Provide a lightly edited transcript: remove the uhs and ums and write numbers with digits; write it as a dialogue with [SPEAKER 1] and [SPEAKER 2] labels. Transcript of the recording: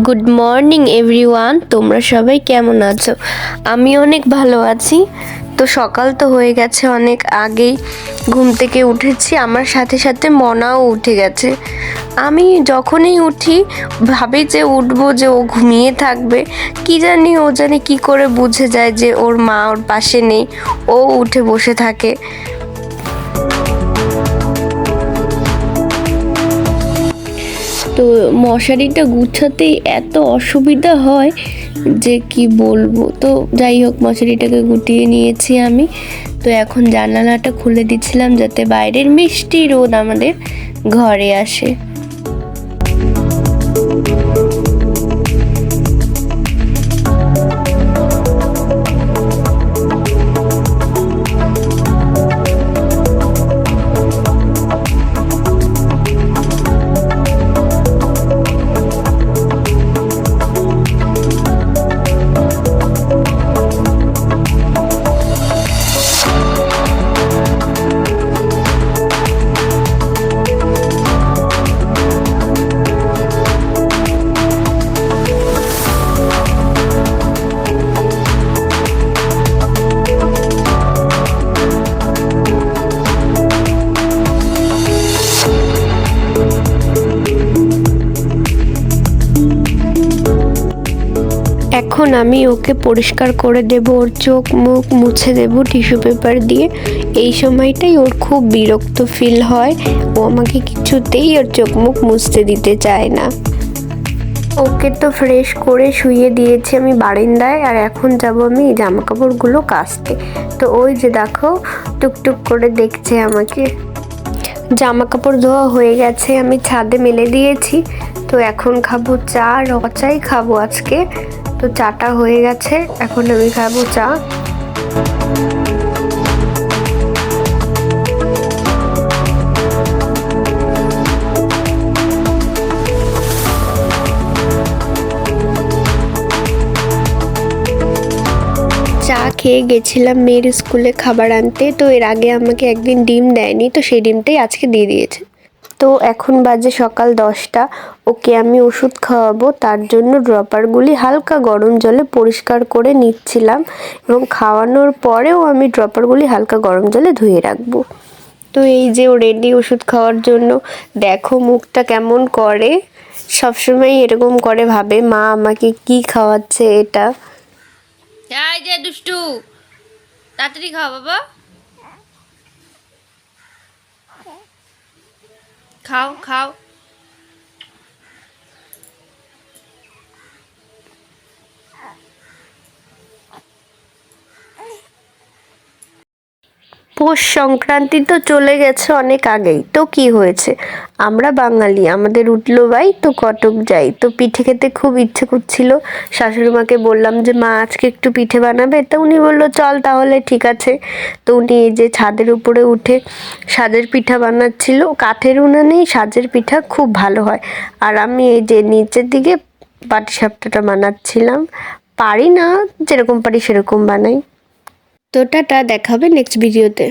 [SPEAKER 1] Good morning everyone, তোমরা সবাই কেমন আছো? আমি অনেক ভালো আছি। তো সকাল তো হয়ে গেছে, অনেক আগেই ঘুম থেকে উঠেছি, আমার সাথে সাথে মনাও উঠে গেছে। আমি যখনই উঠি ভাবি যে উঠবো, যে ও ঘুমিয়ে থাকবে, কি জানি ও জানি কি করে বুঝে যায় যে ওর মা ওর পাশে নেই, ও উঠে বসে থাকে। তো মশারিটা গুছাতেই এত অসুবিধা হয় যে কি বলবো। তো যাই হোক, মশারিটাকে গুটিয়ে নিয়েছি আমি। তো এখন জানালাটা খুলে দিচ্ছিলাম যাতে বাইরের মিষ্টি রোদ আমাদের ঘরে আসে। এখন আমি ওকে পরিষ্কার করে দেব, ওর চোখ মুখ মুছে দেব টিস্যু পেপার দিয়ে। এই সময়টাই ওর খুব বিরক্ত ফিল হয়, ও আমাকে কিছুতেই ওর চোখ মুখ মুছতে দিতে চায় না। ওকে তো ফ্রেশ করে শুইয়ে দিয়েছি আমি বারান্দায়, আর এখন যাব আমি জামা কাপড়গুলো কাচতে। তো ওই যে দেখো টুকটুক করে দেখছে আমাকে। জামা কাপড় ধোয়া হয়ে গেছে, আমি ছাদে মেলে দিয়েছি। তো এখন খাবো চা, রচাই খাবো আজকে। তো চাটা হয়ে গেছে, এখন আমি খাবো চা। চা খেয়ে গেছিলাম মেয়ের স্কুলে খাবার আনতে। তো এর আগে আমাকে একদিন ডিম দেয়নি, তো সেই ডিমটাই আজকে দিয়ে দিয়েছে। তো এখন বাজে সকাল 10টা, ওকে আমি ওষুধ খাওয়াবো, তার জন্য ড্রপারগুলি হালকা গরম জলে পরিষ্কার করে নিচ্ছিলাম, এবং খাওয়ানোর পরেও আমি ড্রপারগুলি হালকা গরম জলে ধুয়ে রাখবো। তো এই যে ও রেডি ওষুধ খাওয়ার জন্য, দেখো মুখটা কেমন করে, সবসময় এরকম করে, ভাবে মা আমাকে কি খাওয়াচ্ছে এটা। এই যে দুষ্টু, তাড়াতাড়ি খাও বাবা, খাও খাও। পৌষ সংক্রান্তি তো চলে গেছে অনেক আগেই, তো কি হয়েছে, আমরা বাঙালি, আমাদের উঠলো ভাই তো কটক যাই। তো পিঠে খেতে খুব ইচ্ছে করছিল, শাশুড়ি মাকে বললাম যে মা আজকে একটু পিঠে বানাবে, তো উনি বললো চল তাহলে ঠিক আছে। তো উনি এই যে ছাদের উপরে উঠে সাজের পিঠা বানাচ্ছিল, কাঠের উনানেই সাজের পিঠা খুব ভালো হয়। আর আমি এই যে নিচের দিকে পাটিসাপটাটা বানাচ্ছিলাম, পারি না, যেরকম পারি সেরকম বানাই। তো টাটা, দেখাবে নেক্সট ভিডিওতে।